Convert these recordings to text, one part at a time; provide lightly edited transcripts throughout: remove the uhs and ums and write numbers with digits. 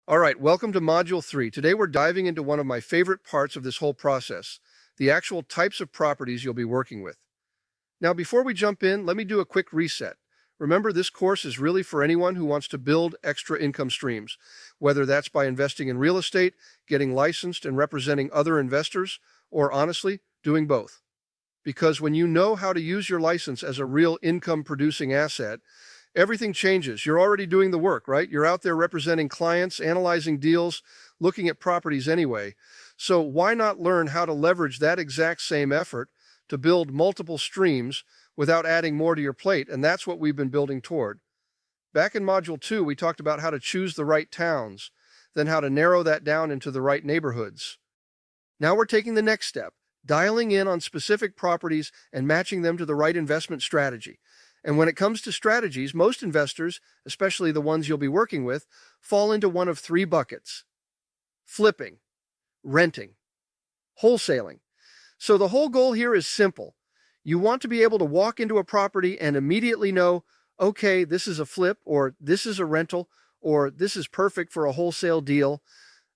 All right, welcome to Module 3. Today we're diving into one of my favorite parts of this whole process, the actual types of properties you'll be working with. Now, before we jump in, let me do a quick reset. Remember, this course is really for anyone who wants to build extra income streams, whether that's by investing in real estate, getting licensed and representing other investors, or honestly, doing both. Because when you know how to use your license as a real income-producing asset, everything changes. You're already doing the work, right? You're out there representing clients, analyzing deals, looking at properties anyway. So why not learn how to leverage that exact same effort to build multiple streams without adding more to your plate? And that's what we've been building toward. Back in Module 2, we talked about how to choose the right towns, then how to narrow that down into the right neighborhoods. Now we're taking the next step, dialing in on specific properties and matching them to the right investment strategy. And when it comes to strategies, most investors, especially the ones you'll be working with, fall into one of three buckets: flipping, renting, wholesaling. So the whole goal here is simple. You want to be able to walk into a property and immediately know, okay, this is a flip, or this is a rental, or this is perfect for a wholesale deal.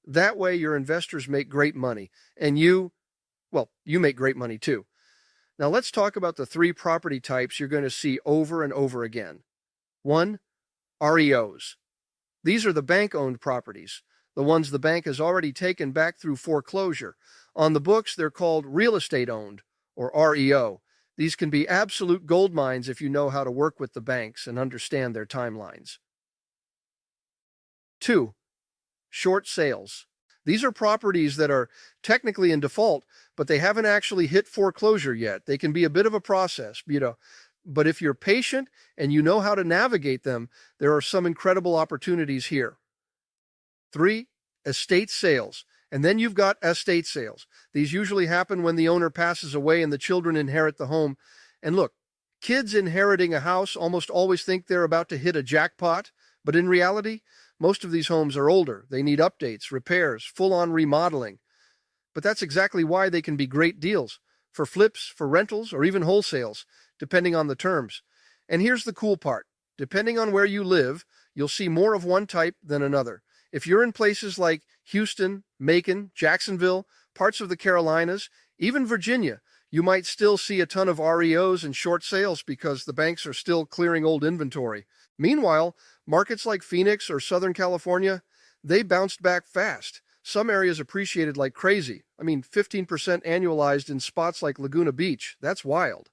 That way your investors make great money, and you make great money too. Now let's talk about the three property types you're going to see over and over again. 1. REOs. These are the bank-owned properties, the ones the bank has already taken back through foreclosure. On the books, they're called real estate owned, or REO. These can be absolute gold mines if you know how to work with the banks and understand their timelines. 2. Short sales. These are properties that are technically in default, but they haven't actually hit foreclosure yet. They can be a bit of a process, but if you're patient and you know how to navigate them, there are some incredible opportunities here. 3. Estate sales. And then you've got estate sales. These usually happen when the owner passes away and the children inherit the home. And look, kids inheriting a house almost always think they're about to hit a jackpot, but in reality, most of these homes are older. They need updates, repairs, full-on remodeling. But that's exactly why they can be great deals for flips, for rentals, or even wholesales, depending on the terms. And here's the cool part. Depending on where you live, you'll see more of one type than another. If you're in places like Houston, Macon, Jacksonville, parts of the Carolinas, even Virginia, you might still see a ton of REOs and short sales because the banks are still clearing old inventory. Meanwhile, markets like Phoenix or Southern California, they bounced back fast. Some areas appreciated like crazy. 15% annualized in spots like Laguna Beach. That's wild.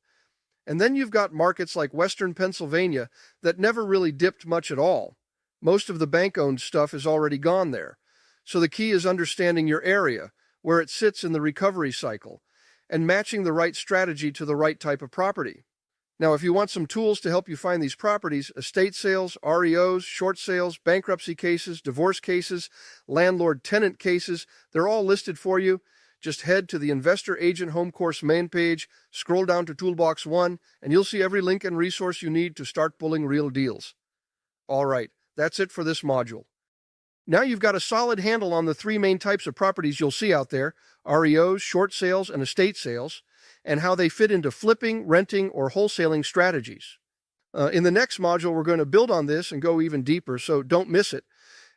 And then you've got markets like Western Pennsylvania that never really dipped much at all. Most of the bank-owned stuff is already gone there. So the key is understanding your area, where it sits in the recovery cycle, and matching the right strategy to the right type of property. Now, if you want some tools to help you find these properties, estate sales, REOs, short sales, bankruptcy cases, divorce cases, landlord-tenant cases, they're all listed for you. Just head to the Investor Agent Home Course main page, scroll down to Toolbox 1, and you'll see every link and resource you need to start pulling real deals. All right, that's it for this module. Now you've got a solid handle on the three main types of properties you'll see out there: REOs, short sales, and estate sales, and how they fit into flipping, renting, or wholesaling strategies. In the next module, we're going to build on this and go even deeper, so don't miss it.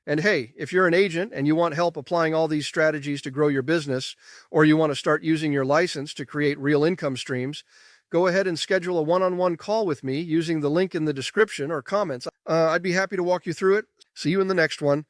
And hey, if you're an agent and you want help applying all these strategies to grow your business, or you want to start using your license to create real income streams, go ahead and schedule a one-on-one call with me using the link in the description or comments. I'd be happy to walk you through it. See you in the next one.